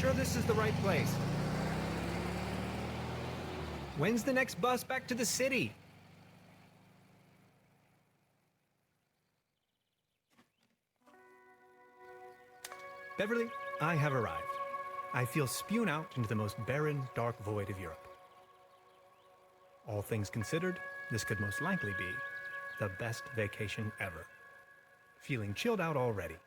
sure this is the right place. When's the next bus back to the city? Beverly, I have arrived. I feel spewed out into the most barren, dark void of Europe. All things considered, this could most likely be the best vacation ever. Feeling chilled out already.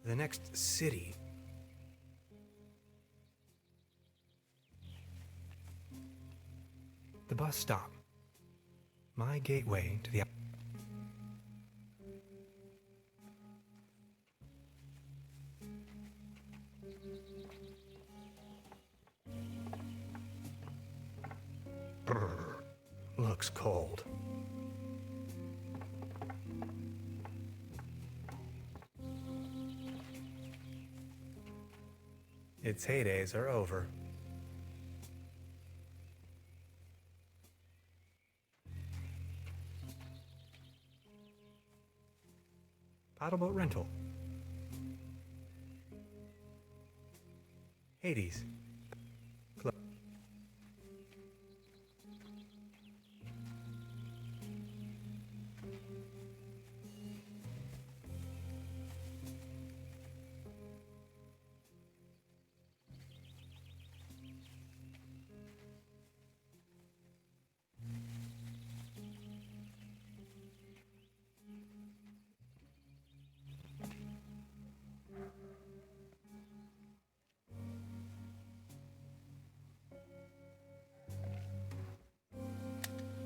The next city. The bus stop. My gateway to the... Brr, looks cold. Its heydays are over. Paddleboat rental. Hades. Club.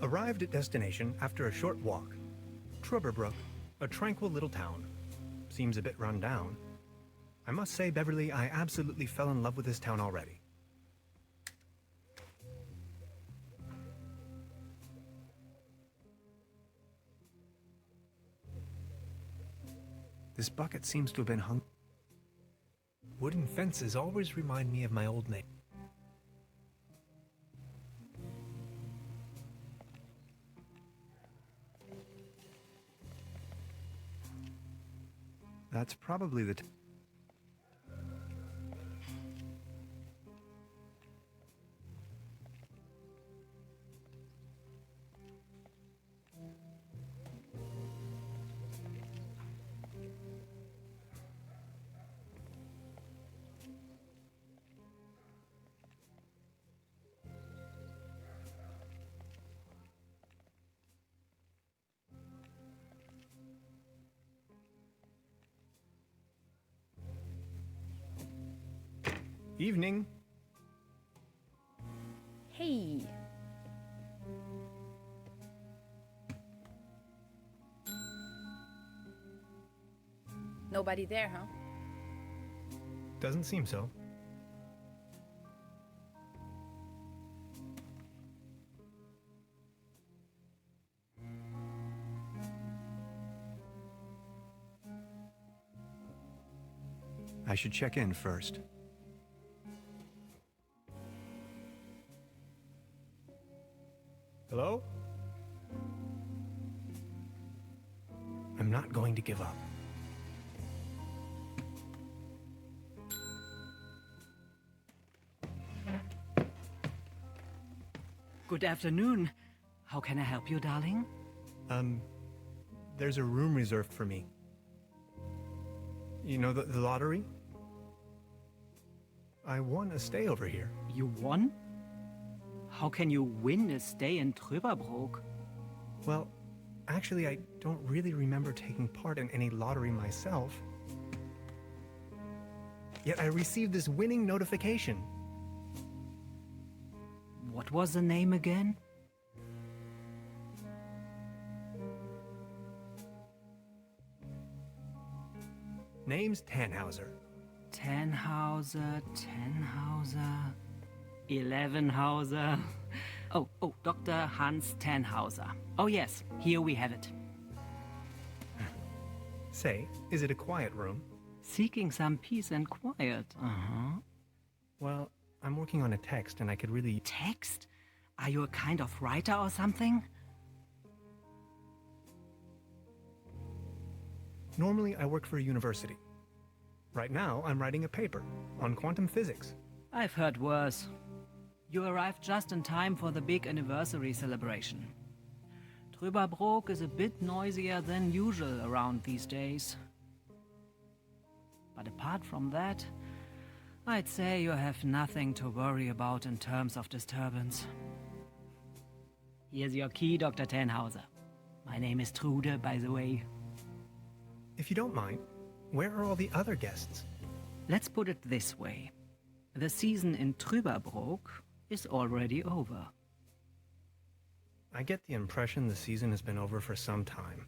Arrived at destination after a short walk. Truberbrook, a tranquil little town. Seems a bit run down. I must say, Beverly, I absolutely fell in love with this town already. This bucket seems to have been hung. Wooden fences always remind me of my old neighbor. That's probably the... Evening. Hey. Nobody there, huh? Doesn't seem so. I should check in first. Hello? I'm not going to give up. Good afternoon. How can I help you, darling? There's a room reserved for me. You know the lottery? I won a stay over here. You won? How can you win a stay in Truberbrook? Well, actually, I don't really remember taking part in any lottery myself. Yet I received this winning notification. What was the name again? Name's Tannhauser. Tannhauser, 11 Hauser. Oh, Dr. Hans Tannhauser. Oh yes, here we have it. Say, is it a quiet room? Seeking some peace and quiet. Uh-huh. Well, I'm working on a text and I could really... Text? Are you a kind of writer or something? Normally, I work for a university. Right now, I'm writing a paper on quantum physics. I've heard worse. You arrived just in time for the big anniversary celebration. Truberbrook is a bit noisier than usual around these days. But apart from that, I'd say you have nothing to worry about in terms of disturbance. Here's your key, Dr. Tannhauser. My name is Trude, by the way. If you don't mind, where are all the other guests? Let's put it this way. The season in Truberbrook is already over. I get the impression the season has been over for some time.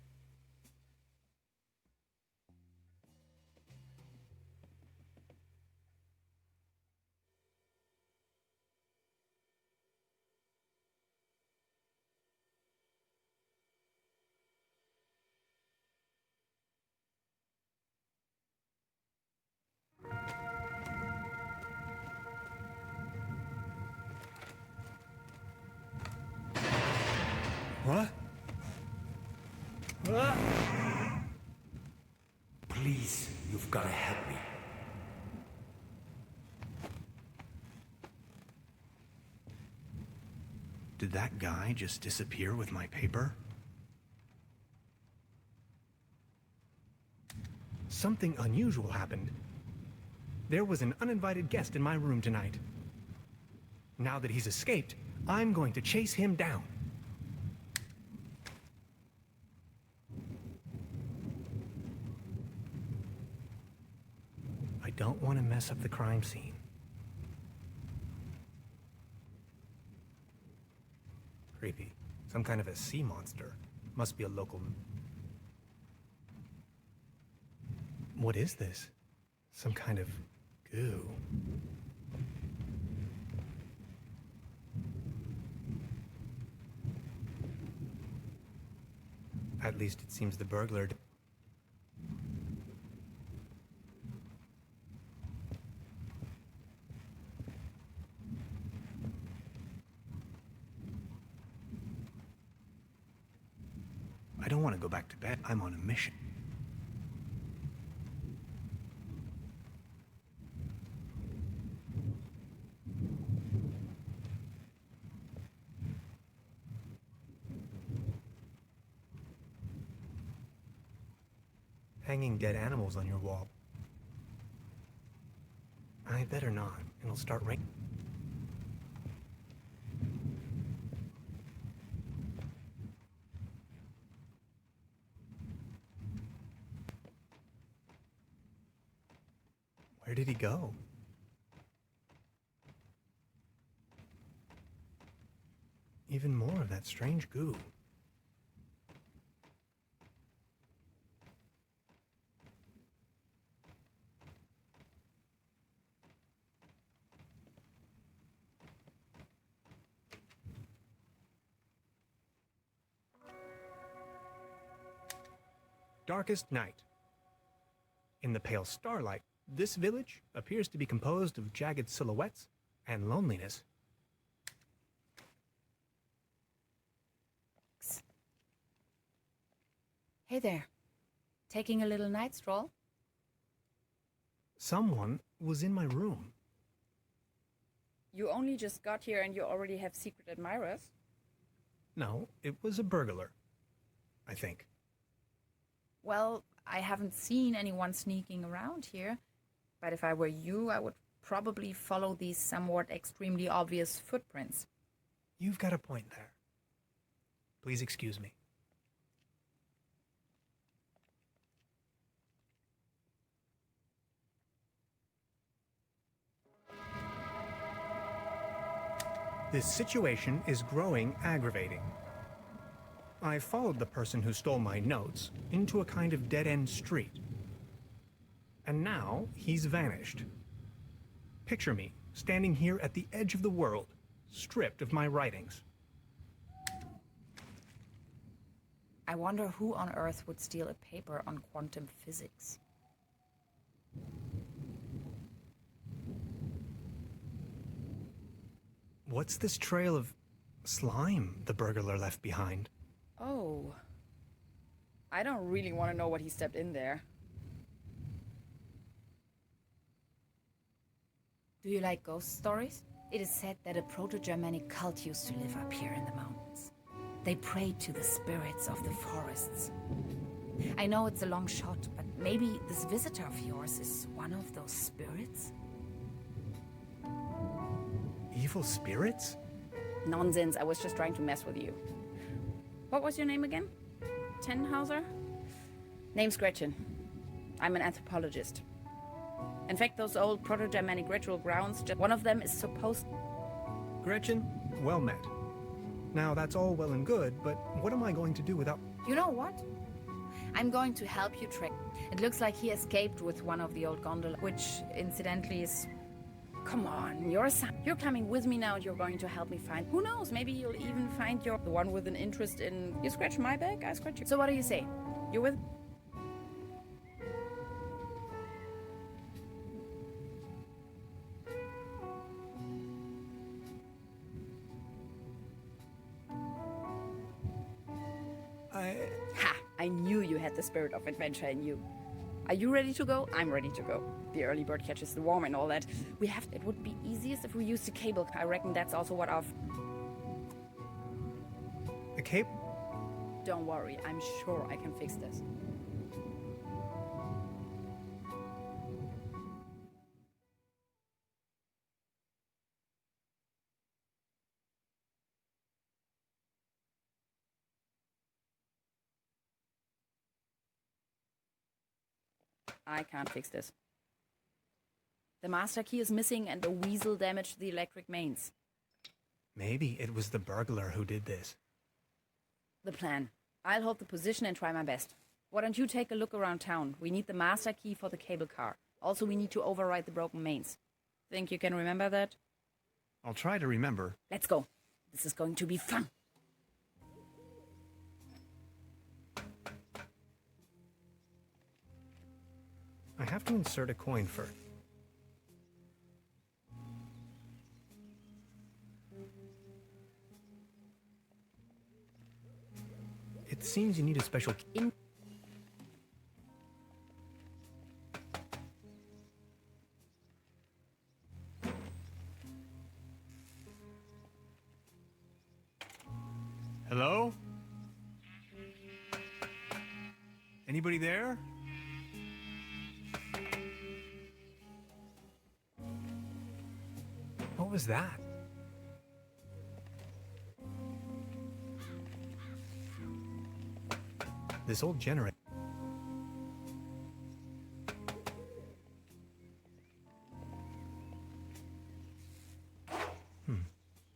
What? What? Please, you've got to help me. Did that guy just disappear with my paper? Something unusual happened. There was an uninvited guest in my room tonight. Now that he's escaped, I'm going to chase him down. I don't want to mess up the crime scene. Creepy. Some kind of a sea monster. Must be a local... What is this? Some kind of goo. At least it seems the burglar... I don't want to go back to bed. I'm on a mission. Hanging dead animals on your wall. I better not. It'll start raining. Where did he go? Even more of that strange goo. Darkest night. In the pale starlight, this village appears to be composed of jagged silhouettes and loneliness. Hey there. Taking a little night stroll? Someone was in my room. You only just got here and you already have secret admirers? No, it was a burglar, I think. Well, I haven't seen anyone sneaking around here, but if I were you, I would probably follow these somewhat extremely obvious footprints. You've got a point there. Please excuse me. This situation is growing aggravating. I followed the person who stole my notes into a kind of dead-end street. And now he's vanished. Picture me standing here at the edge of the world, stripped of my writings. I wonder who on Earth would steal a paper on quantum physics. What's this trail of slime the burglar left behind? Oh. I don't really want to know what he stepped in there. Do you like ghost stories? It is said that a Proto-Germanic cult used to live up here in the mountains. They prayed to the spirits of the forests. I know it's a long shot, but maybe this visitor of yours is one of those spirits? Evil spirits? Nonsense, I was just trying to mess with you. What was your name again? Tenhauser? Name's Gretchen. I'm an anthropologist. In fact, those old Proto-Germanic ritual grounds, one of them is supposed... Gretchen, well met. Now, that's all well and good, but what am I going to do without... You know what? I'm going to help you track. It looks like he escaped with one of the old gondolas, which, incidentally, is... Come on, you're coming with me now and you're going to help me find... Who knows, maybe you'll even find the one with an interest in... You scratch my back, I scratch you. So what do you say? You with... Ha! I knew you had the spirit of adventure in you. Are you ready to go? I'm ready to go. The early bird catches the worm and all that. It would be easiest if we used a cable. I reckon that's also what our... A cape? Don't worry, I'm sure I can fix this. I can't fix this. The master key is missing and the weasel damaged the electric mains. Maybe it was the burglar who did this. The plan. I'll hold the position and try my best. Why don't you take a look around town? We need the master key for the cable car. Also, we need to override the broken mains. Think you can remember that? I'll try to remember. Let's go. This is going to be fun. I have to insert a coin first. It seems you need a special key. Hello? Anybody there? What was that? This old generator.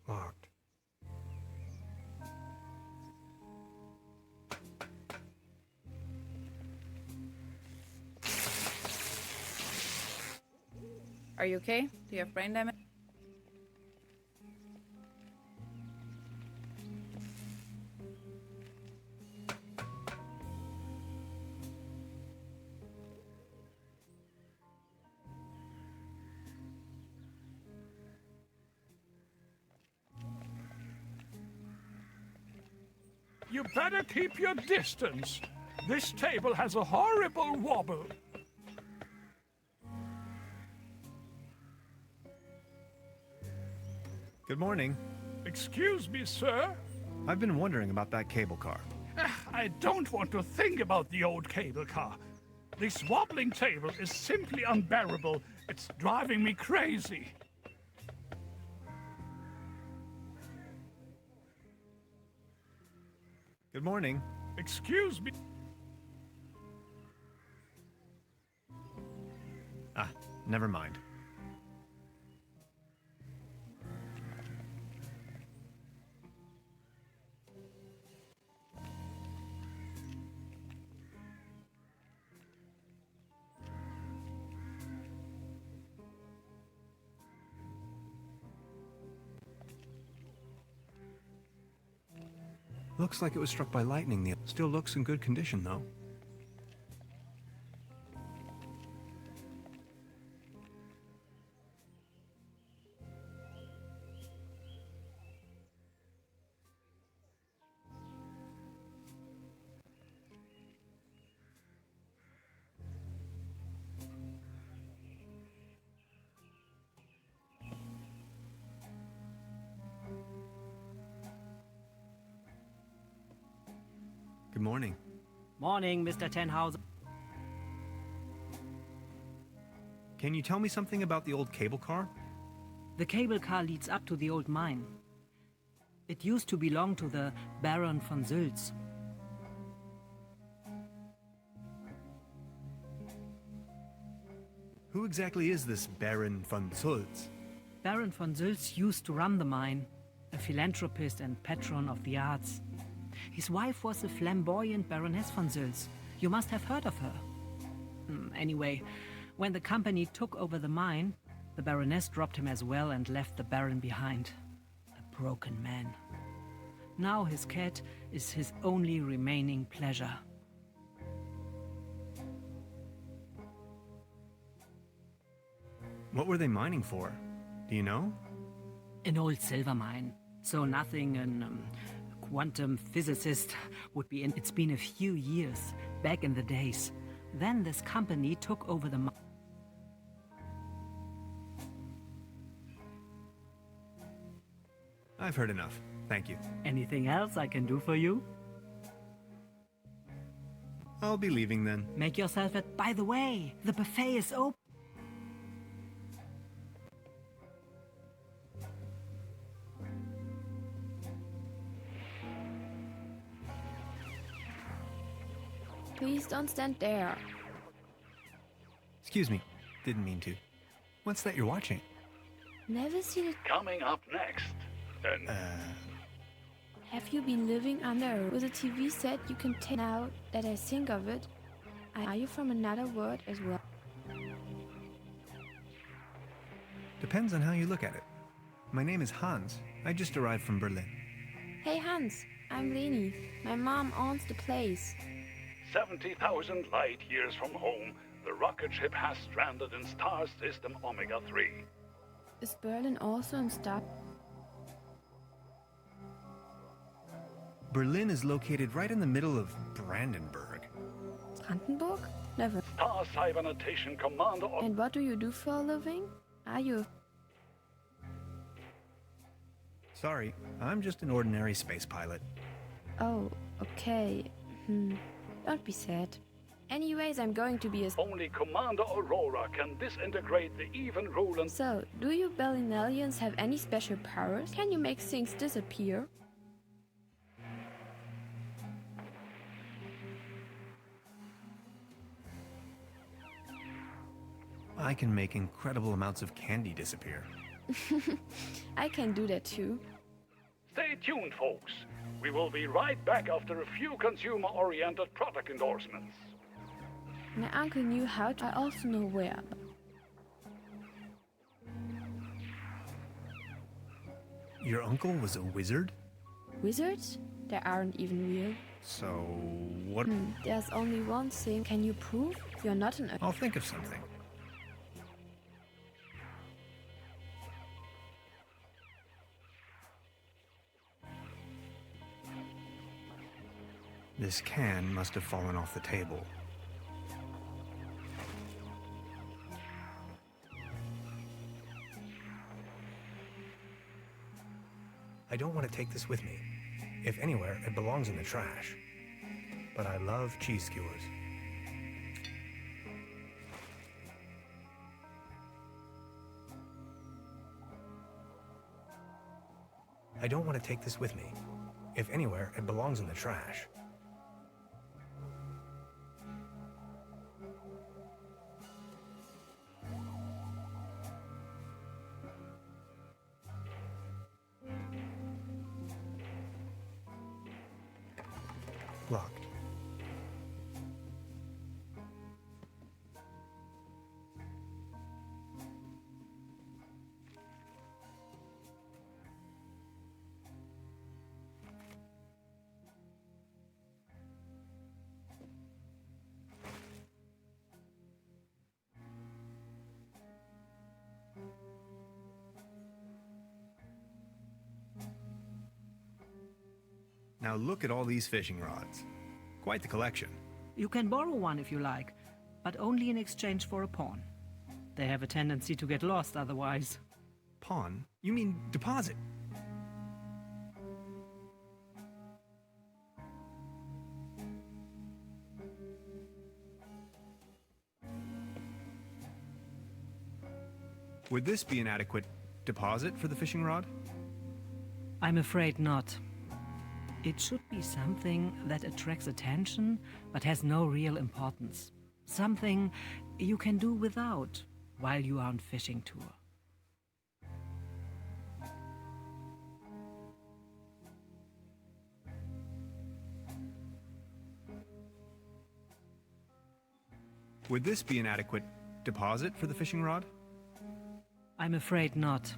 Locked. Are you okay? Do you have brain damage? You better keep your distance. This table has a horrible wobble. Good morning. Excuse me, sir. I've been wondering about that cable car. I don't want to think about the old cable car. This wobbling table is simply unbearable. It's driving me crazy. Good morning. Excuse me. Never mind. Looks like it was struck by lightning. Still looks in good condition, though. Good morning. Morning, Mr. Tenhausen. Can you tell me something about the old cable car? The cable car leads up to the old mine. It used to belong to the Baron von Sülz. Who exactly is this Baron von Sülz? Baron von Sülz used to run the mine, a philanthropist and patron of the arts. His wife was the flamboyant Baroness von Sülz. You must have heard of her. Anyway, when the company took over the mine, the Baroness dropped him as well and left the Baron behind. A broken man. Now his cat is his only remaining pleasure. What were they mining for? Do you know? An old silver mine. So nothing an quantum physicist would be in. It's been a few years, back in the days. Then this company took over the mine. I've heard enough. Thank you. Anything else I can do for you? I'll be leaving then. Make yourself at... By the way, the buffet is open. Please don't stand there. Excuse me. Didn't mean to. What's that you're watching? Never seen it. Coming up next. Have you been living under with a TV set you can take now that I think of it? Are you from another world as well? Depends on how you look at it. My name is Hans. I just arrived from Berlin. Hey Hans, I'm Leni. My mom owns the place. 70,000 light years from home, the rocket ship has stranded in star system Omega 3. Is Berlin also in star? Berlin is located right in the middle of Brandenburg. Brandenburg? Never. Star Cybernetation Commander of... And what do you do for a living? Are you... Sorry, I'm just an ordinary space pilot. Oh, okay. Don't be sad. Anyways, I'm going to be a... Only Commander Aurora can disintegrate the even rule and... So, do you Berlinalians have any special powers? Can you make things disappear? I can make incredible amounts of candy disappear. I can do that too. Stay tuned, folks. We will be right back after a few consumer-oriented product endorsements. My uncle knew how to. I also know where. Your uncle was a wizard? Wizards? They aren't even real. So, what? There's only one thing. Can you prove you're not an... I'll think of something. This can must have fallen off the table. I don't want to take this with me. If anywhere, it belongs in the trash. But I love cheese skewers. I don't want to take this with me. If anywhere, it belongs in the trash. Locked. Now look at all these fishing rods. Quite the collection. You can borrow one if you like, but only in exchange for a pawn. They have a tendency to get lost otherwise. Pawn? You mean deposit? Would this be an adequate deposit for the fishing rod? I'm afraid not. It should be something that attracts attention but has no real importance. Something you can do without while you are on fishing tour. Would this be an adequate deposit for the fishing rod? I'm afraid not.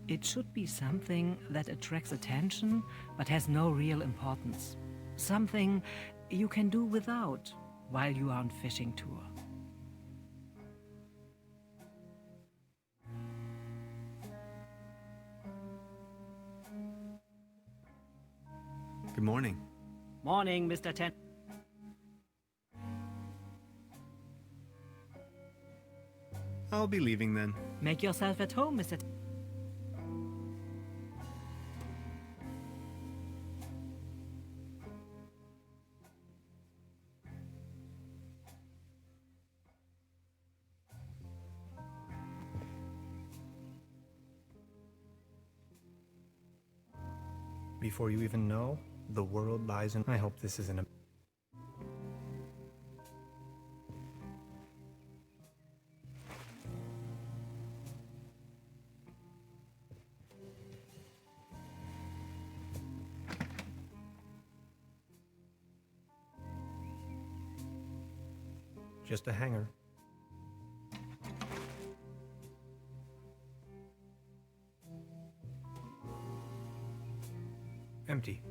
It should be something that attracts attention but has no real importance. Something you can do without while you are on fishing tour. Good morning. Morning, Mr. Ten. I'll be leaving then. Make yourself at home, Mr. Before you even know, the world lies in... I hope this isn't a... Just a hanger. Empty.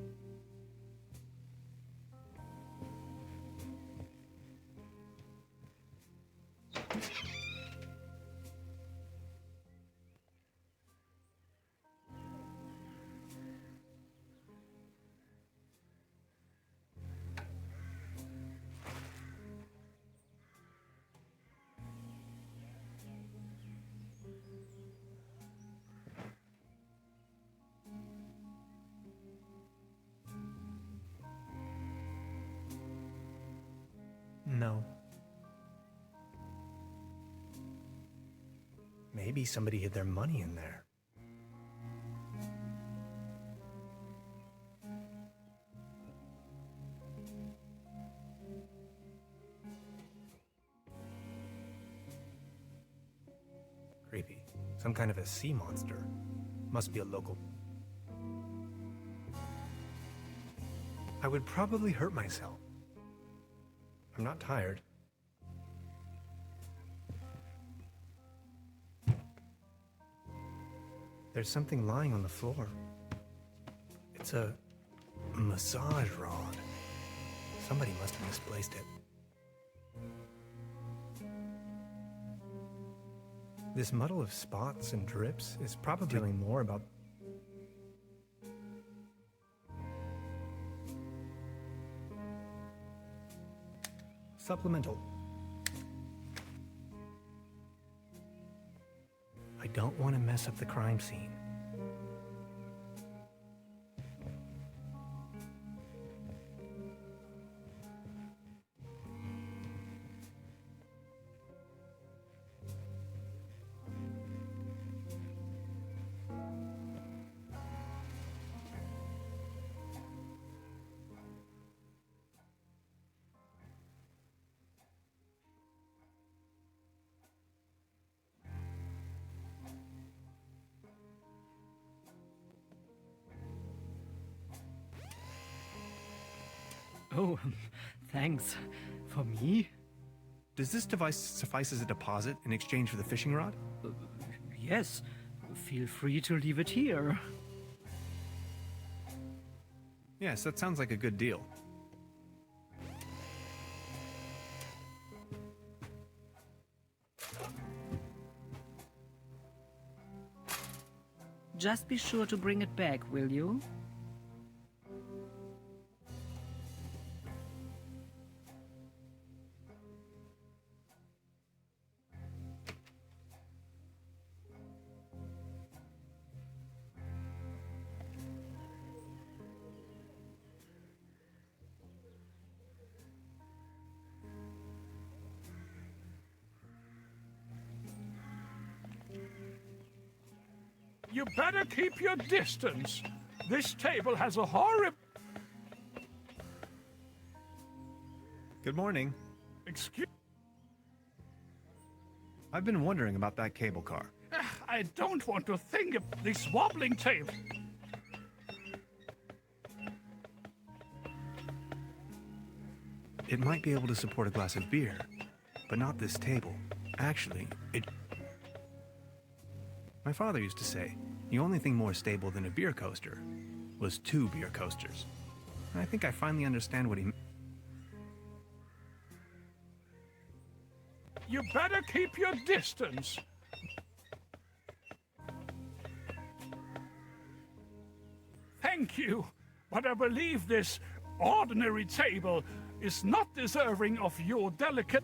No. Maybe somebody hid their money in there. Creepy. Some kind of a sea monster. Must be a local. I would probably hurt myself. I'm not tired. There's something lying on the floor. It's a massage rod. Somebody must have misplaced it. This muddle of spots and drips is probably telling more about... Supplemental. I don't want to mess up the crime scene. Oh, thanks. For me? Does this device suffice as a deposit in exchange for the fishing rod? Yes. Feel free to leave it here. Yes, that sounds like a good deal. Just be sure to bring it back, will you? You better keep your distance. This table has a horrible... Good morning. Excuse... I've been wondering about that cable car. I don't want to think of this wobbling table. It might be able to support a glass of beer, but not this table. Actually, My father used to say, the only thing more stable than a beer coaster was 2 beer coasters. And I think I finally understand what he meant. You better keep your distance. Thank you, but I believe this ordinary table is not deserving of your delicate...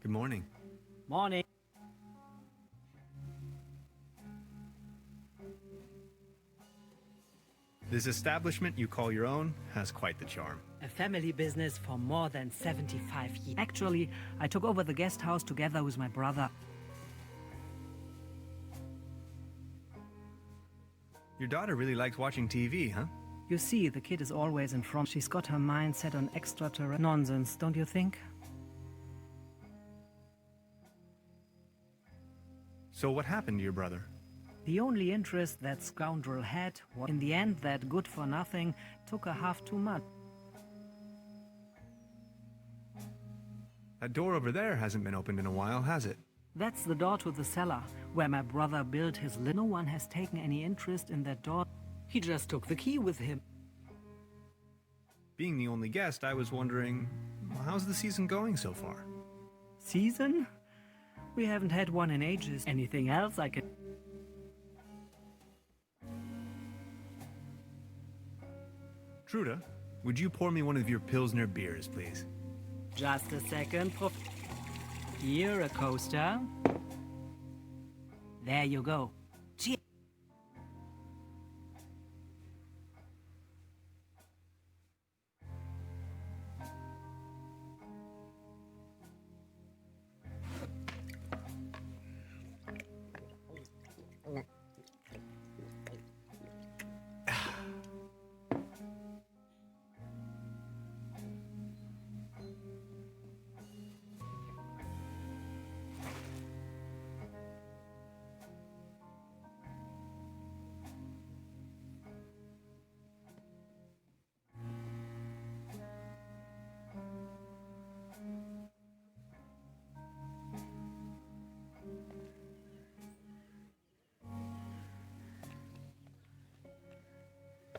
Good morning. Morning. This establishment you call your own has quite the charm. A family business for more than 75 years. Actually, I took over the guest house together with my brother. Your daughter really likes watching TV, huh? You see, the kid is always in front. She's got her mind set on extraterrestrial nonsense, don't you think? So what happened to your brother? The only interest that scoundrel had was in the end that good-for-nothing took a half too much. That door over there hasn't been opened in a while, has it? That's the door to the cellar, where my brother built his No one has taken any interest in that door. He just took the key with him. Being the only guest, I was wondering, how's the season going so far? Season? We haven't had one in ages. Anything else I could... Truda, would you pour me one of your Pilsner beers, please? Just a second, Prof. Here, a coaster. There you go. Cheers.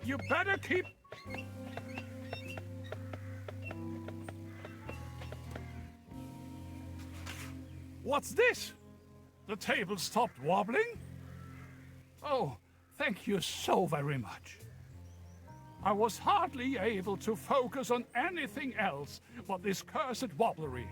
You better keep... What's this? The table stopped wobbling? Oh, thank you so very much. I was hardly able to focus on anything else but this cursed wobblery.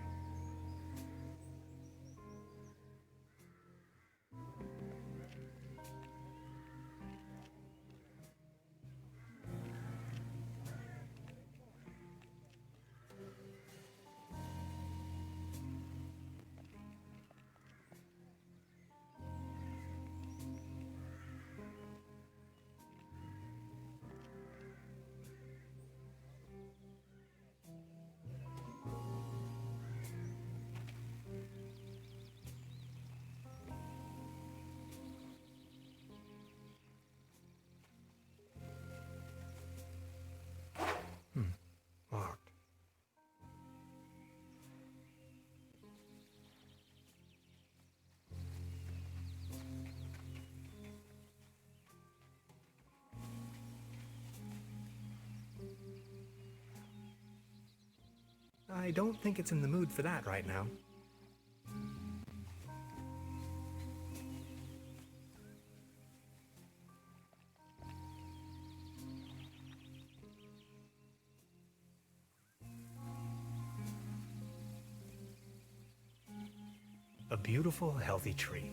Locked. I don't think it's in the mood for that right now. A beautiful, healthy tree.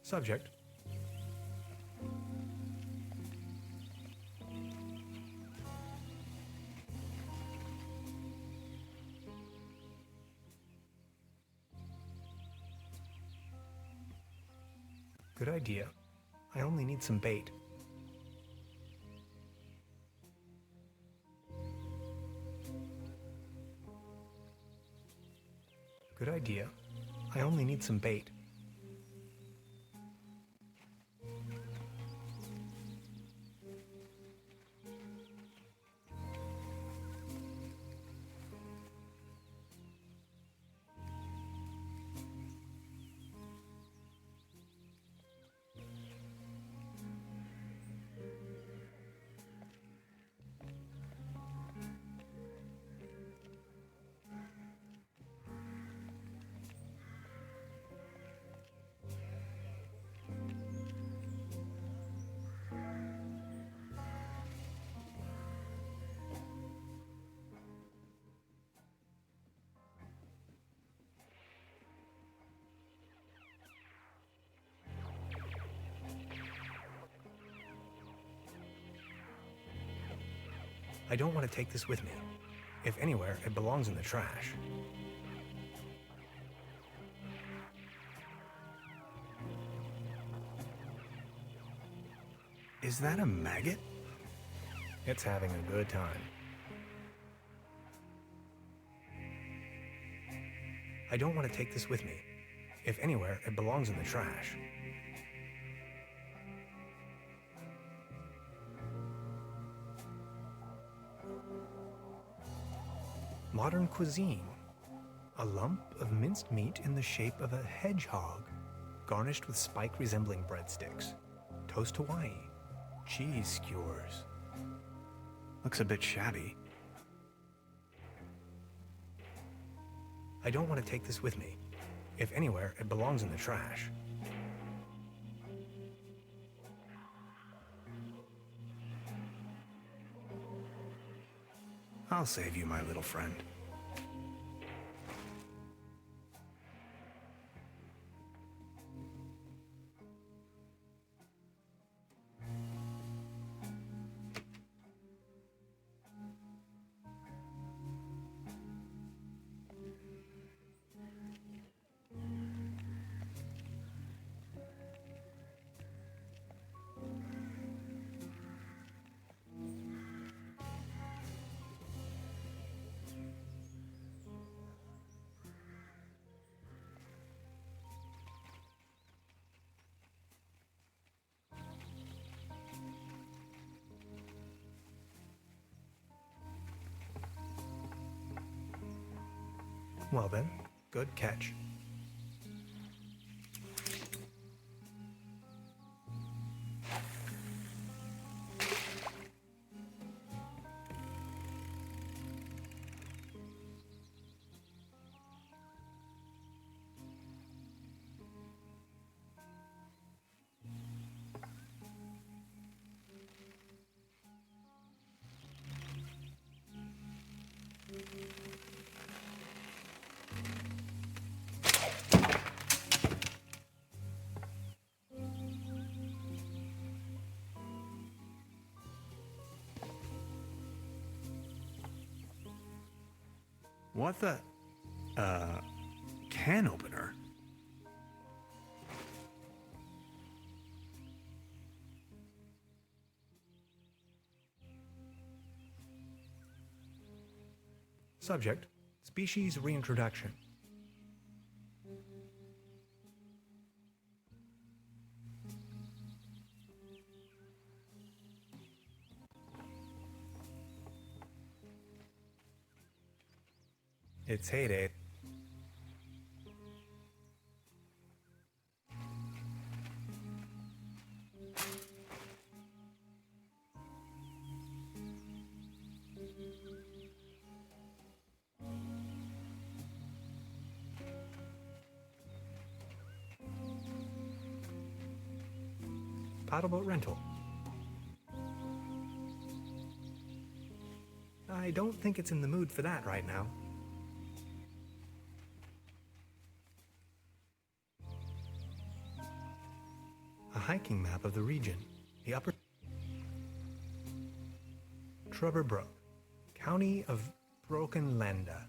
Subject. Good idea. I only need some bait. Good idea. I only need some bait. I don't want to take this with me. If anywhere, it belongs in the trash. Is that a maggot? It's having a good time. I don't want to take this with me. If anywhere, it belongs in the trash. Modern cuisine. A lump of minced meat in the shape of a hedgehog, garnished with spike-resembling breadsticks. Toast Hawaii. Cheese skewers. Looks a bit shabby. I don't want to take this with me. If anywhere, it belongs in the trash. I'll save you, my little friend. Well then, good catch. What the? Can opener? Subject, species reintroduction. It's heyday. Paddleboat rental. I I don't think it's in the mood for that right now. A hiking map of the region. The upper Truberbrook, county of Brokenlanda,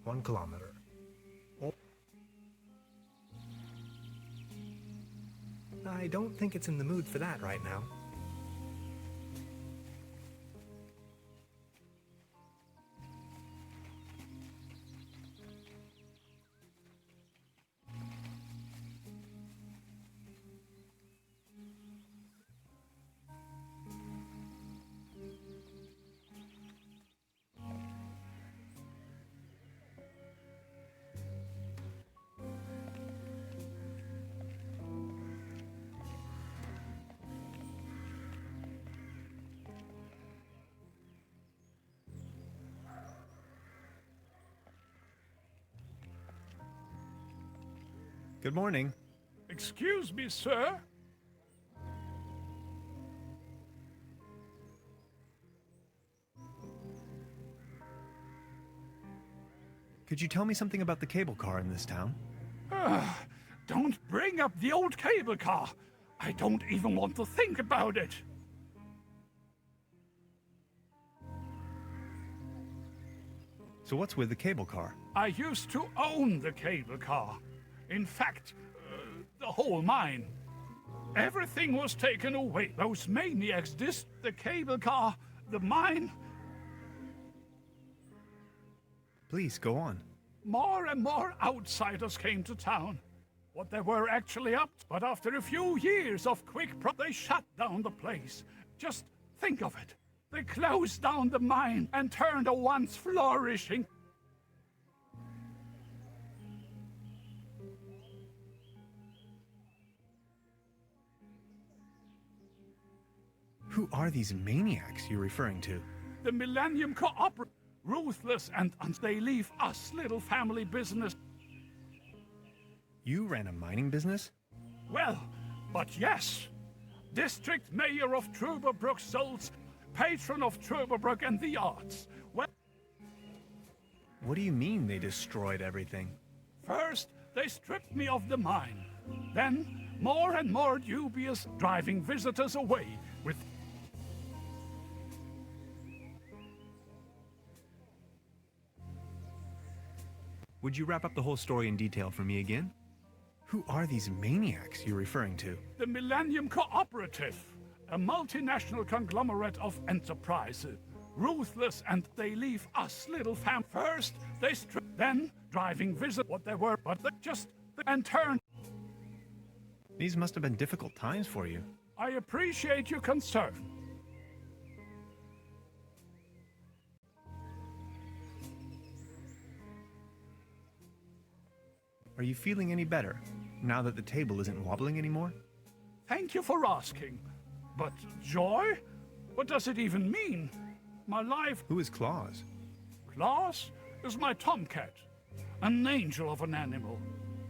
1 kilometer. I don't think it's in the mood for that right now. Good morning. Excuse me, sir. Could you tell me something about the cable car in this town? Don't bring up the old cable car. I don't even want to think about it. So what's with the cable car? I used to own the cable car. In fact, the whole mine. Everything was taken away. Those maniacs the cable car, the mine. Please, go on. More and more outsiders came to town. What they were actually up to. But after a few years of they shut down the place. Just think of it. They closed down the mine and turned a once flourishing... Who are these maniacs you're referring to? The Millennium Cooperative. Ruthless and they leave us little family business. You ran a mining business? Well, but yes. District Mayor of Truberbrook Souls, patron of Truberbrook and the arts. Well, What do you mean they destroyed everything? first, they stripped me of the mine. Then, more and more dubious, driving visitors away with... Would you wrap up the whole story in detail for me again? Who are these maniacs you're referring to? The Millennium Cooperative, a multinational conglomerate of enterprises. Ruthless and they leave us little first, they strip, then driving what they were, but they just and turn. These must have been difficult times for you. I appreciate your concern. Are you feeling any better now that the table isn't wobbling anymore? Thank you for asking. But joy? What does it even mean? My life... Who is Claus? Claus is my tomcat, an angel of an animal.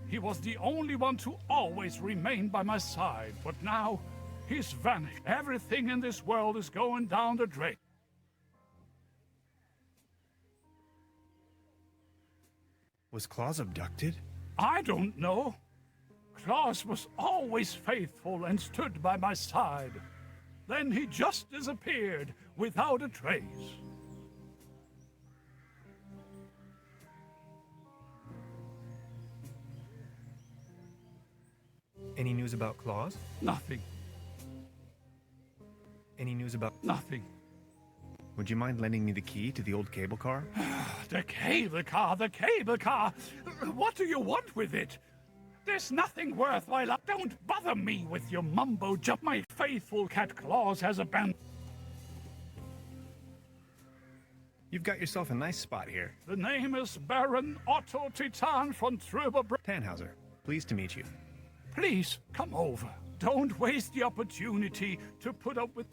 He was the only one to always remain by my side, but now he's vanished. Everything in this world is going down the drain. Was Claus abducted? I don't know. Claus was always faithful and stood by my side. Then he just disappeared without a trace. Any news about Claus? Nothing. Any news about... Nothing. Would you mind lending me the key to the old cable car? The cable car, the cable car! What do you want with it? There's nothing worthwhile. Don't bother me with your mumbo jump. My faithful cat Claus has abandoned. You've got yourself a nice spot here. The name is Baron Otto Titan von Truberbrook. Tannhauser, pleased to meet you. Please, come over. Don't waste the opportunity to put up with...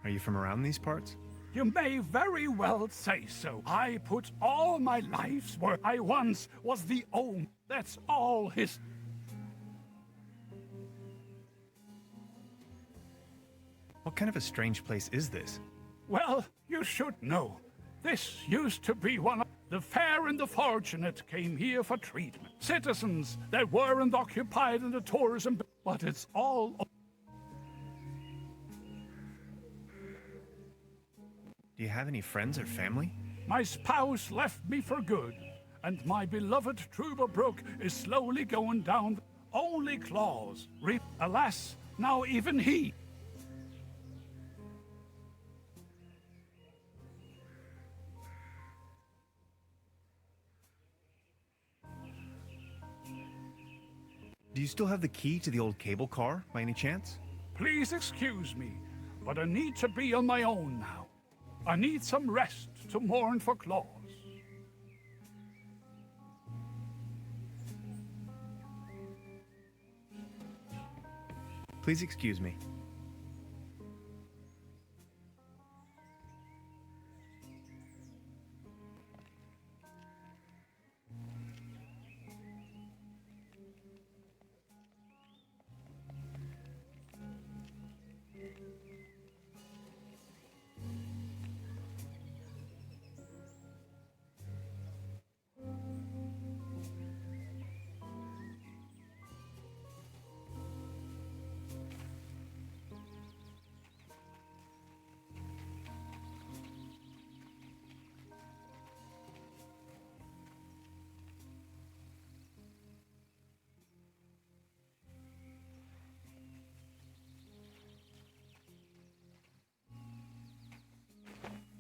Are you from around these parts? You may very well say so. I put all my life's work. I once was the owner. That's all his... What kind of a strange place is this? Well, you should know. This used to be one of the fair and the fortunate came here for treatment. Citizens that weren't occupied in the tourism, but it's all. Do you have any friends or family? My spouse left me for good, and my beloved Truberbrook is slowly going down. Only Claus. Alas, now even he. Do you still have the key to the old cable car, by any chance? Please excuse me, but I need to be on my own now. I need some rest to mourn for Claus. Please excuse me.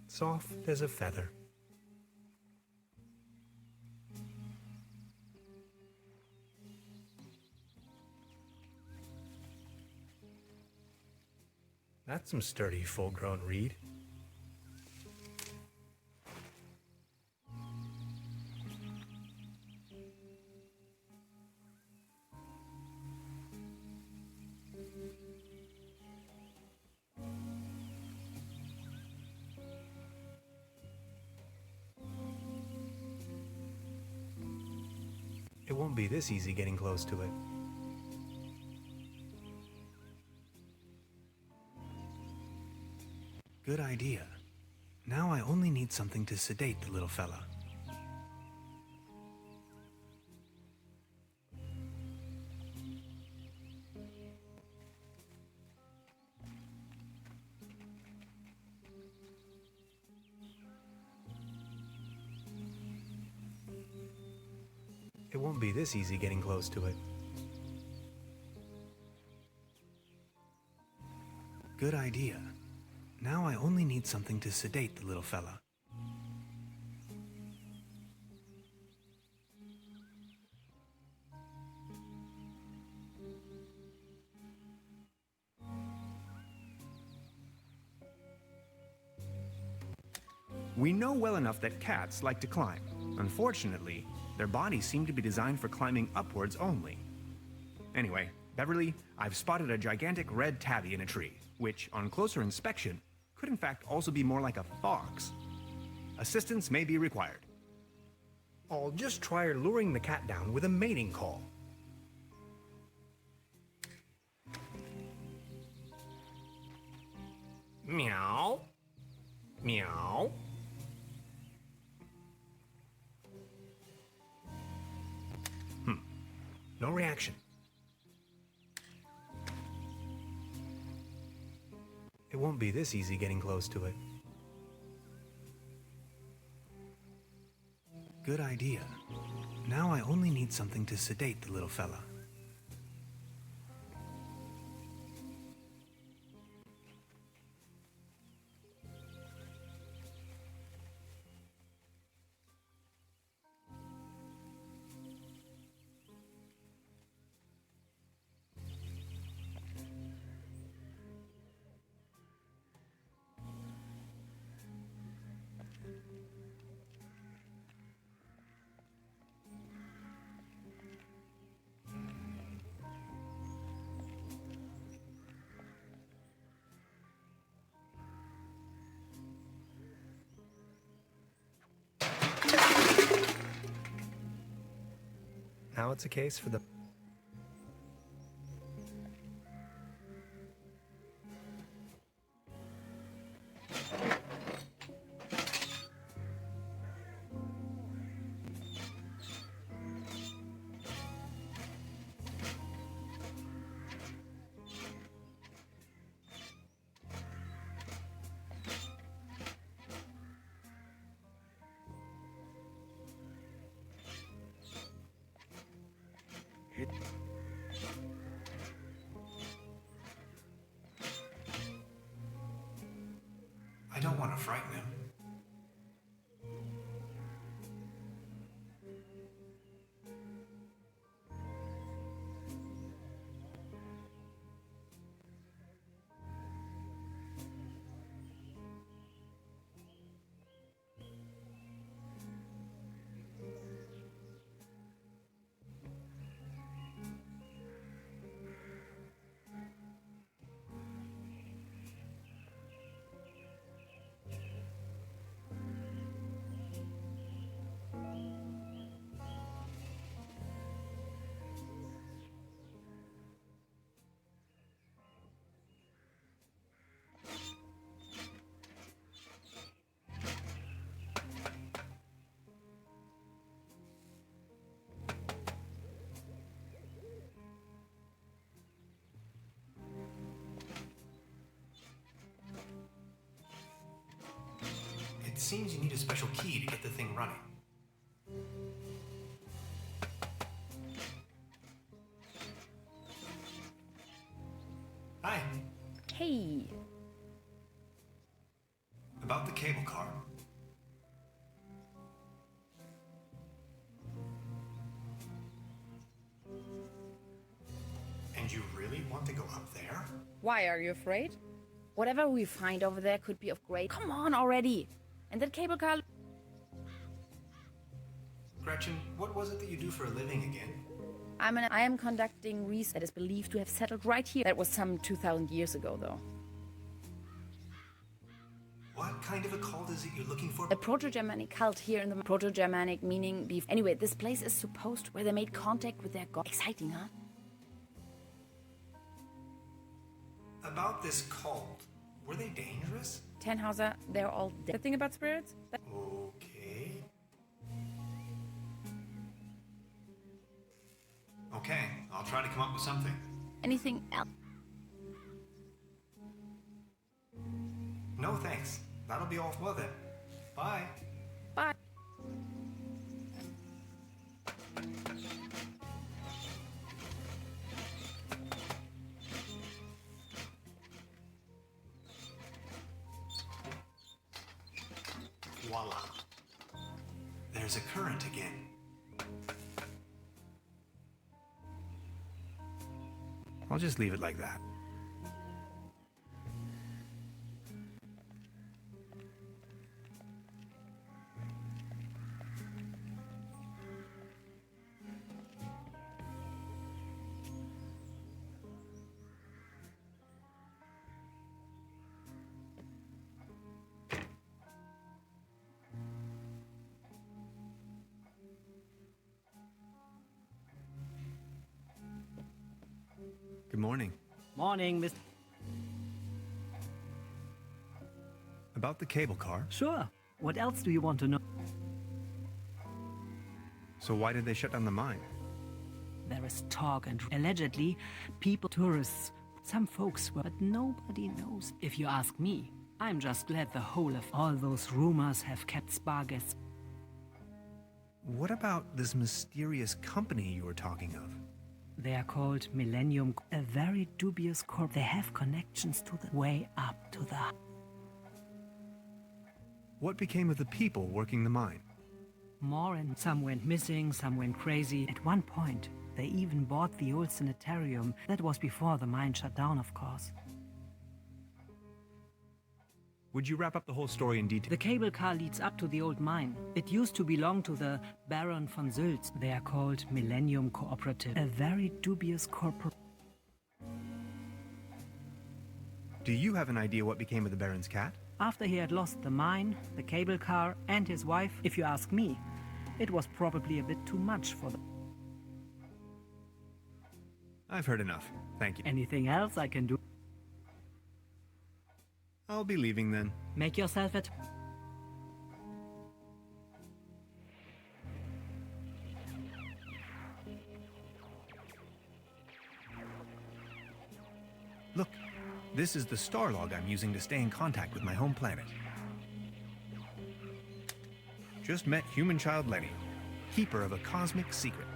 Soft as a feather. That's some sturdy, full-grown reed. It won't be this easy getting close to it. Good idea. Now I only need something to sedate the little fella. It won't be this easy getting close to it. Good idea. Now I only need something to sedate the little fella. We know well enough that cats like to climb. Unfortunately, their bodies seem to be designed for climbing upwards only. Anyway, Beverly, I've spotted a gigantic red tabby in a tree, which, on closer inspection, could in fact also be more like a fox. Assistance may be required. I'll just try luring the cat down with a mating call. Meow. Meow. No reaction. It won't be this easy getting close to it. Good idea. Now I only need something to sedate the little fella. Now it's a case for the want to frighten him. It seems you need a special key to get the thing running. Hi. Hey, About the cable car. And you really want to go up there? why are you afraid? Whatever we find over there could be of great. Come on already! And that cable car. Gretchen, what was it that you do for a living again? I am conducting research that is believed to have settled right here. That was some 2,000 years ago, though. What kind of a cult is it you're looking for? A Proto-Germanic cult here in the Proto-Germanic meaning beef. Anyway, this place is supposed where they made contact with their god. Exciting, huh? About this cult, were they dangerous? Tannhauser, they're all dead. The thing about spirits? Okay. Okay, I'll try to come up with something. Anything else? No thanks. That'll be all. Well then. Bye. Bye. Voila. There's a current again. I'll just leave it like that. Good morning. Morning, Mr. About the cable car. Sure. What else do you want to know? So why did they shut down the mine? There is talk and allegedly people, tourists, some folks were, but nobody knows. If you ask me, I'm just glad the whole of all those rumors have kept Spargus. What about this mysterious company you were talking of? They are called Millennium, a very dubious corp. They have connections to the way up to the... What became of the people working the mine? More and some went missing, some went crazy. At one point, they even bought the old sanitarium. That was before the mine shut down, of course. Would you wrap up the whole story in detail? The cable car leads up to the old mine. It used to belong to the Baron von Sülz. They are called Millennium Cooperative, a very dubious corporate... Do you have an idea what became of the Baron's cat? After he had lost the mine, the cable car, and his wife, if you ask me, it was probably a bit too much for them. I've heard enough. Thank you. Anything else I can do? I'll be leaving then. Make yourself at... Look, this is the star log I'm using to stay in contact with my home planet. Just met human child Lenny, keeper of a cosmic secret.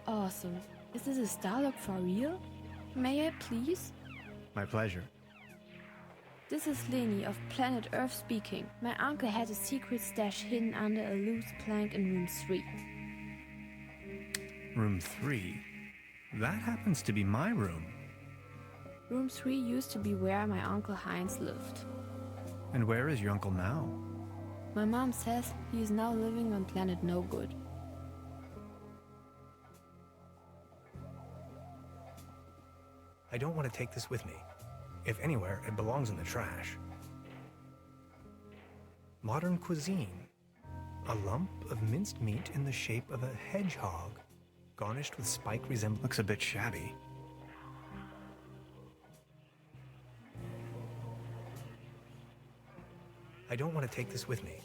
Awesome. Is this a Starlock for real? May I please? My pleasure. This is Leni of planet Earth speaking. My uncle had a secret stash hidden under a loose plank in room 3. Room 3? That happens to be my room. Room 3 used to be where my uncle Heinz lived. And where is your uncle now? My mom says he is now living on planet No Good. I don't want to take this with me. If anywhere, it belongs in the trash. Modern cuisine. A lump of minced meat in the shape of a hedgehog, garnished with spike resemblance. Looks a bit shabby. I don't want to take this with me.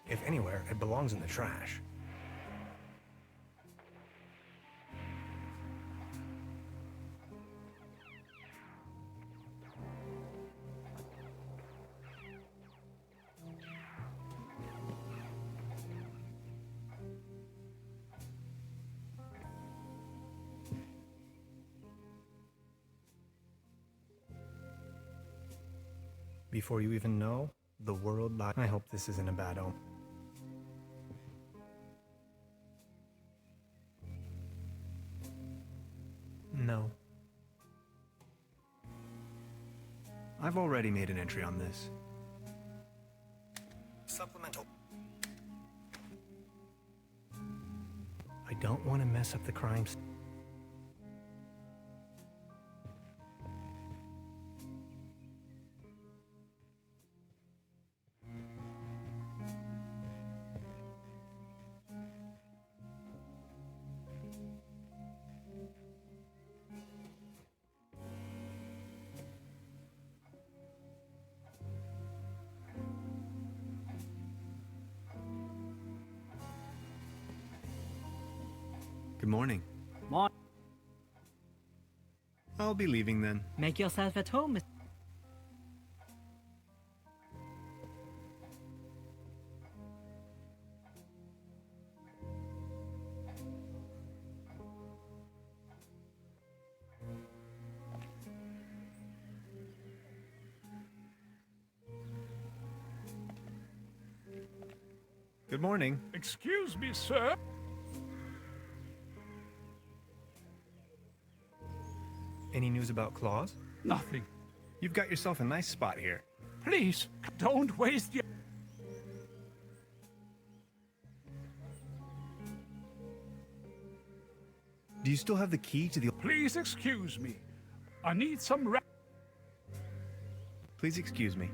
If anywhere, it belongs in the trash. Before you even know, the world lies. I hope this isn't a bad omen. No. I've already made an entry on this. Supplemental. I don't want to mess up the crimes. Good morning. I'll be leaving then. Make yourself at home, Mr. Good morning. Excuse me, sir. Any news about Claus? Nothing. You've got yourself a nice spot here. Please, don't waste your... Do you still have the key to the... Please excuse me. I need some Please excuse me.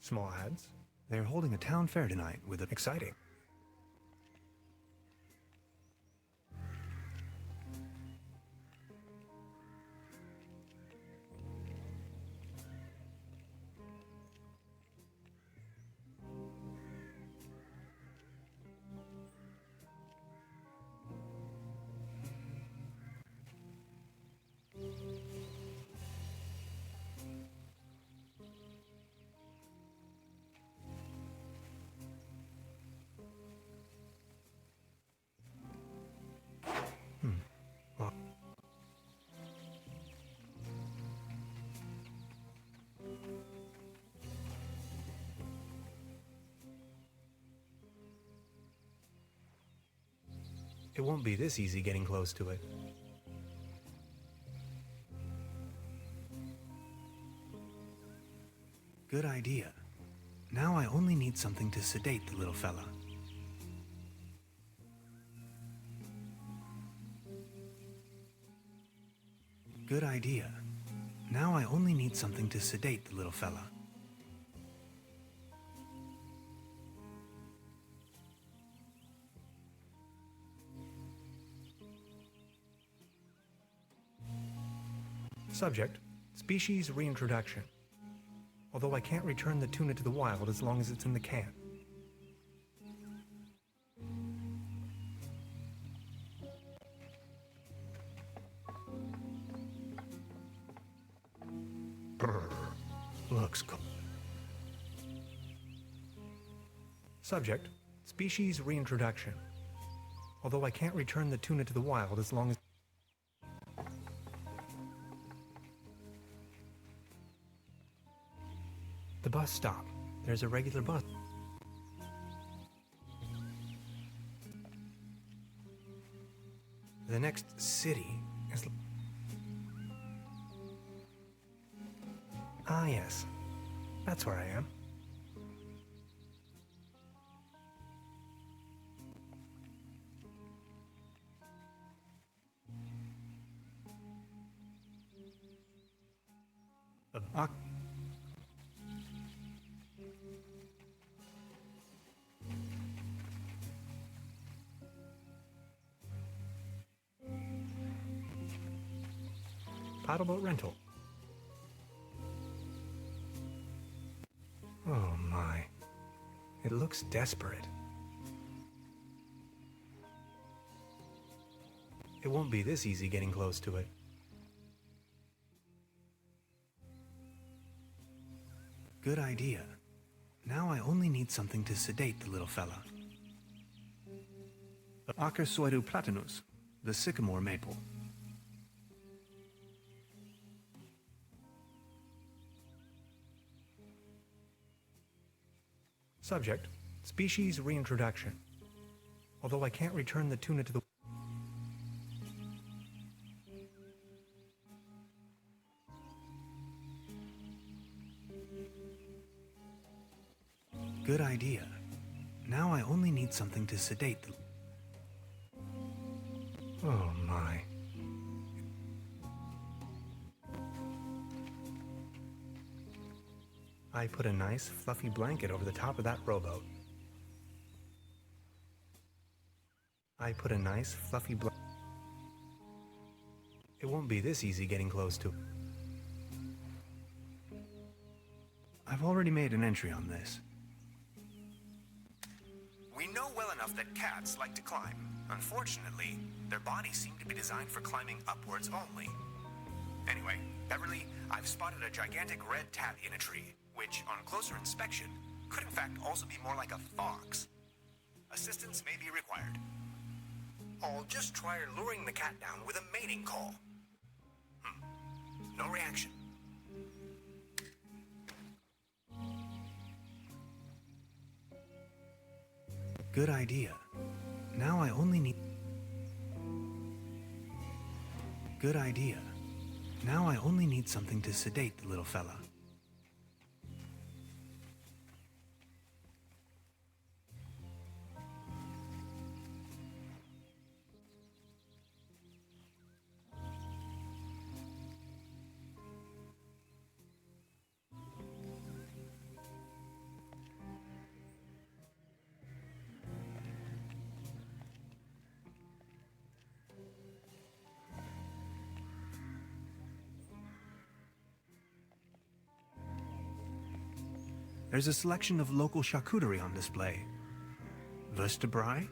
Small ads. They're holding a town fair tonight with an exciting. It won't be this easy getting close to it. Good idea. Now I only need something to sedate the little fella. Good idea. Now I only need something to sedate the little fella. Subject, species reintroduction. Although I can't return the tuna to the wild as long as it's in the can. Brr, looks cool. Subject, species reintroduction. Although I can't return the tuna to the wild as long as... The bus stop. There's a regular bus. The next city is... Ah, yes. That's where I am. Paddleboat rental. Oh my. It looks desperate. It won't be this easy getting close to it. Good idea. Now I only need something to sedate the little fella. Acersoidu platanus, the sycamore maple. Subject, species reintroduction. Although I can't return the tuna to the... Good idea. Now I only need something to sedate the... Oh my. I put a nice fluffy blanket over the top of that rowboat. I put a nice fluffy blanket. It won't be this easy getting close to... I've already made an entry on this. We know well enough that cats like to climb. Unfortunately, their bodies seem to be designed for climbing upwards only. Anyway, Beverly, I've spotted a gigantic red tat in a tree, which, on closer inspection, could in fact also be more like a fox. Assistance may be required. I'll just try luring the cat down with a mating call. No reaction. Good idea. Now I only need... Good idea. Now I only need something to sedate the little fella. There's a selection of local charcuterie on display. Vertebrae?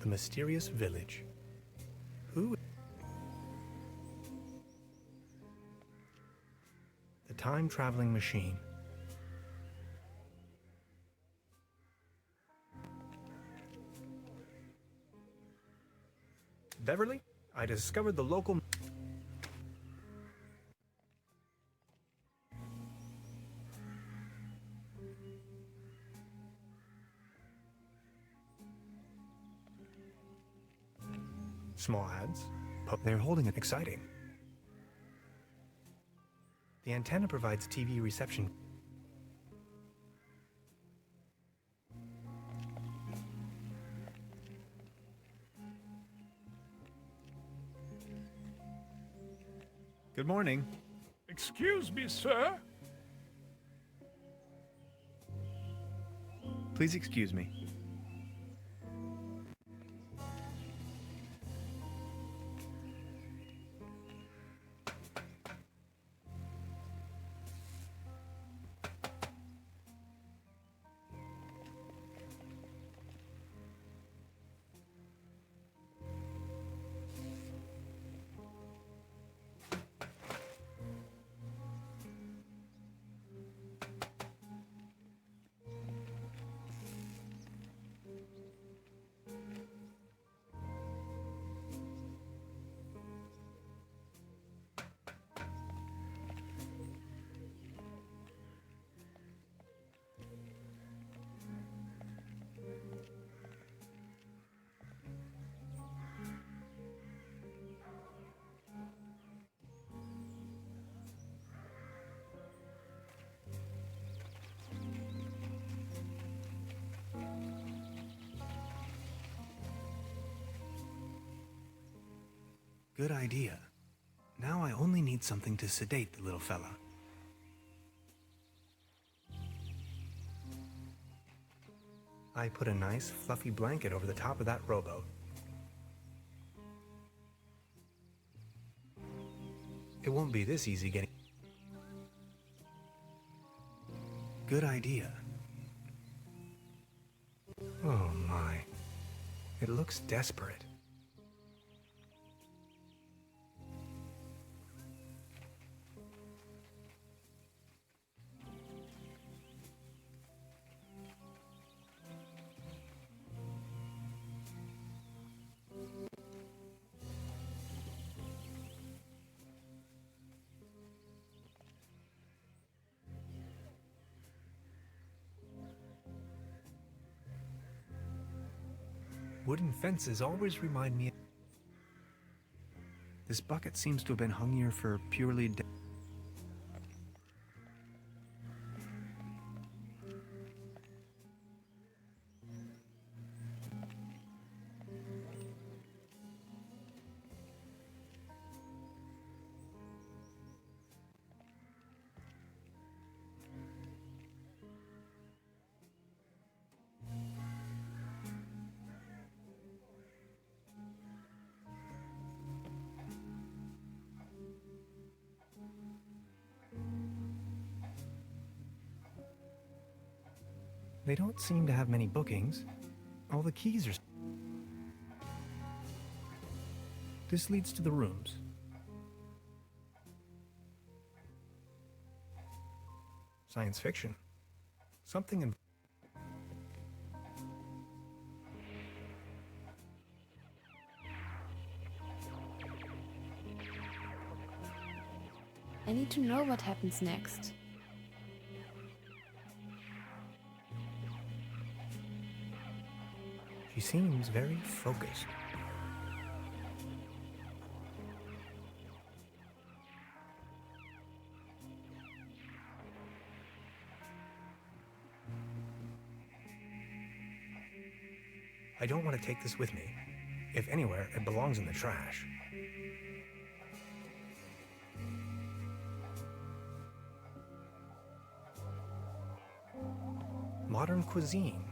The mysterious village. Who? The time-traveling machine. Beverly, I discovered the local... Small ads. They're holding it exciting. The antenna provides TV reception. Good morning. Excuse me, sir. Please excuse me. Good idea. Now I only need something to sedate the little fella. I put a nice fluffy blanket over the top of that rowboat. It won't be this easy getting... Good idea. Oh my. It looks desperate. Wooden fences always remind me... This bucket seems to have been hung here for purely... They don't seem to have many bookings. All the keys are... This leads to the rooms. Science fiction. Something in... I need to know what happens next. She seems very focused. I don't want to take this with me. If anywhere, it belongs in the trash. Modern cuisine.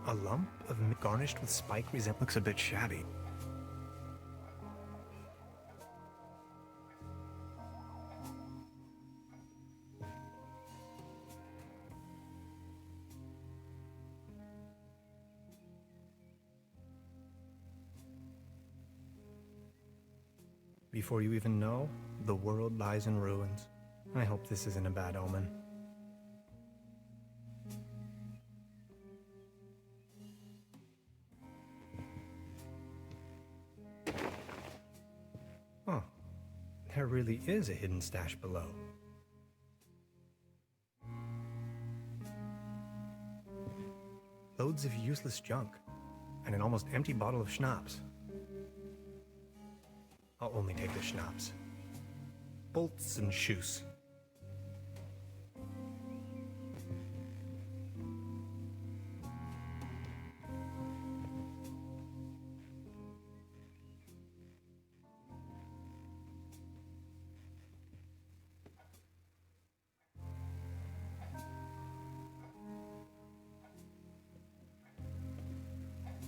A lump of meat garnished with spike looks a bit shabby. Before you even know, the world lies in ruins. I hope this isn't a bad omen. Huh. There really is a hidden stash below. Loads of useless junk, and an almost empty bottle of schnapps. I'll only take the schnapps. Bolts and shoes.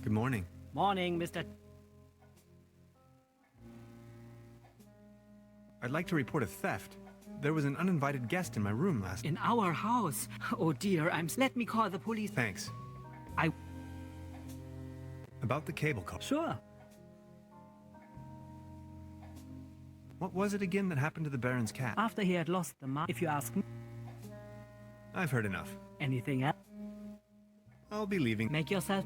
Good morning. Morning, Mr. I'd like to report a theft. There was an uninvited guest in my room last... In our house. Oh dear, let me call the police. Thanks. I... About the cable car. Sure. What was it again that happened to the Baron's cat? After he had lost the mark, if you ask me. I've heard enough. Anything else? I'll be leaving. Make yourself...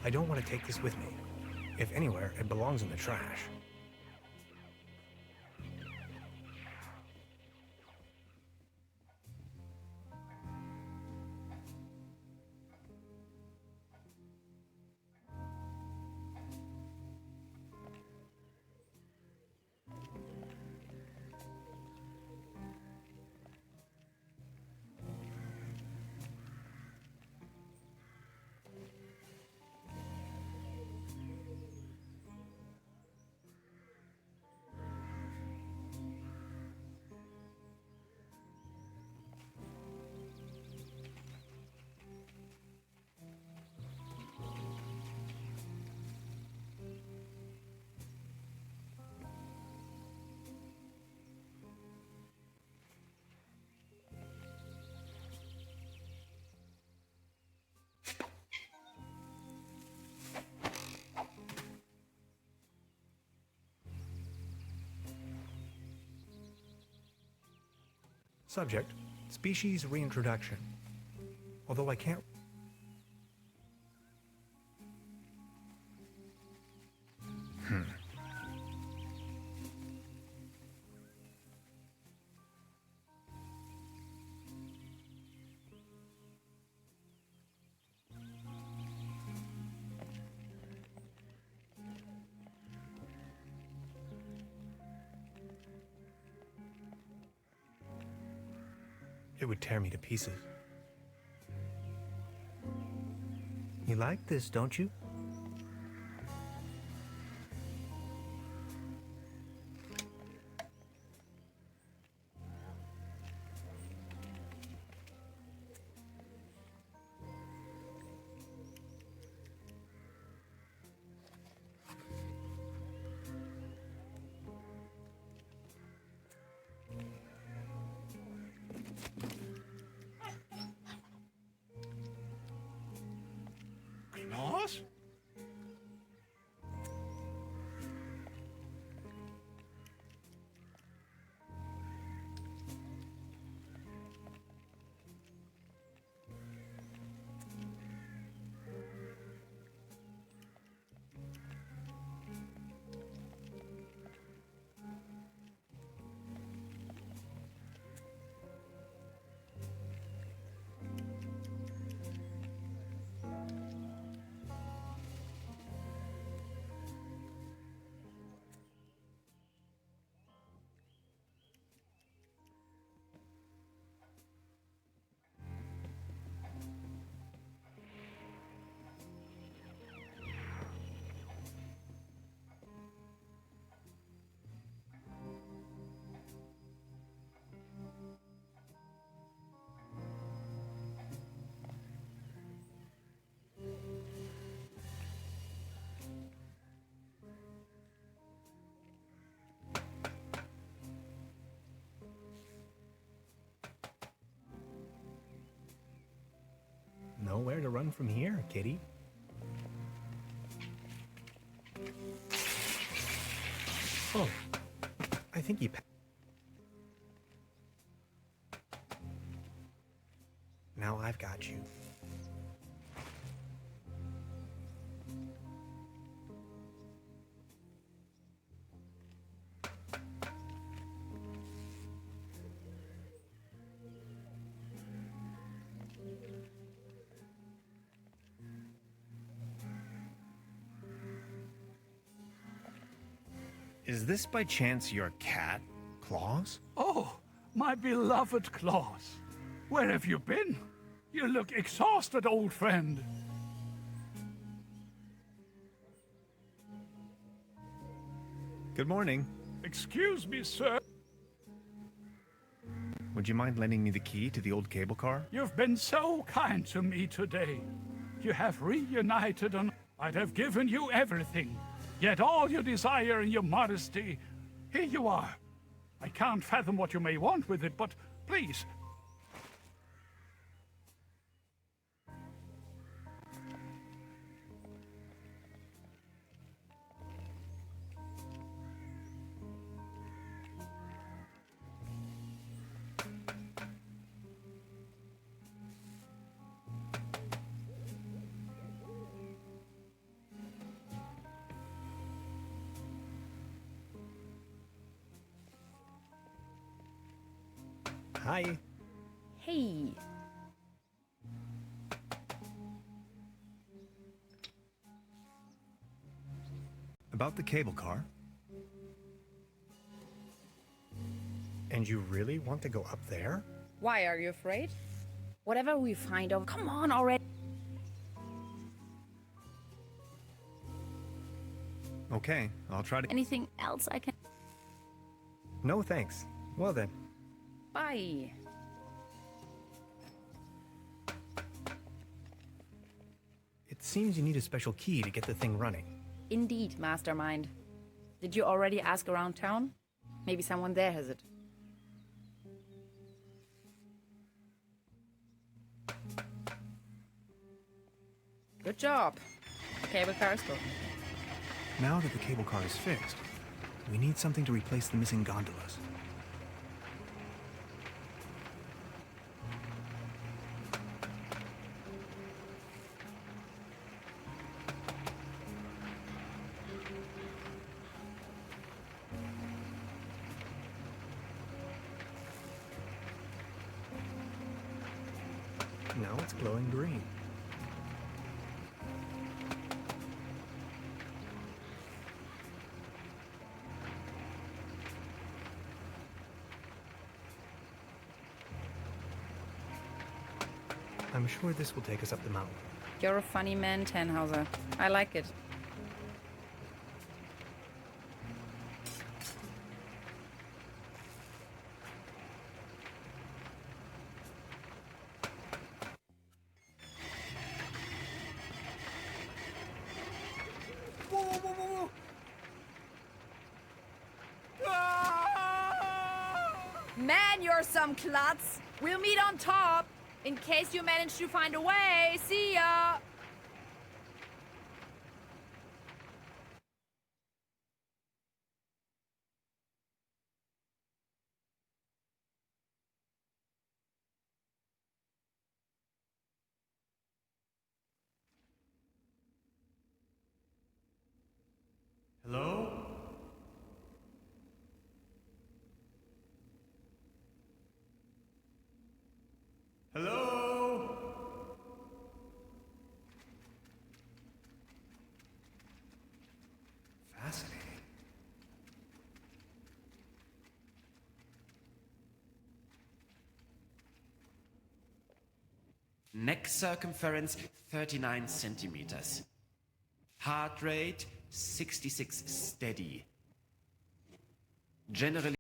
I don't want to take this with me. If anywhere, it belongs in the trash. Subject, species reintroduction. Although I can't... It would tear me to pieces. You like this, don't you? Claws? Nowhere to run from here, kitty. Oh, I think he... Now I've got you. Is this by chance your cat, Claus? Oh, my beloved Claus. Where have you been? You look exhausted, old friend. Good morning. Excuse me, sir. Would you mind lending me the key to the old cable car? You've been so kind to me today. You have reunited and I'd have given you everything. Yet all your desire and your modesty, here you are. I can't fathom what you may want with it, but please. Hi. Hey. About the cable car? And you really want to go up there? Why are you afraid? Whatever we find out, come on already. Okay, I'll try to... Anything else I can... No, thanks. Well then. Bye. It seems you need a special key to get the thing running. Indeed, mastermind. Did you already ask around town? Maybe someone there has it. Good job. Cable car is broken. Now that the cable car is fixed, we need something to replace the missing gondolas. It's glowing green. I'm sure this will take us up the mountain. You're a funny man, Tannhauser. I like it. Whoa, whoa, whoa, whoa, whoa! Man, you're some klutz. We'll meet on top. In case you manage to find a way. See ya! Hello? Hello? Fascinating. Neck circumference 39 centimeters. Heart rate 66 steady. Generally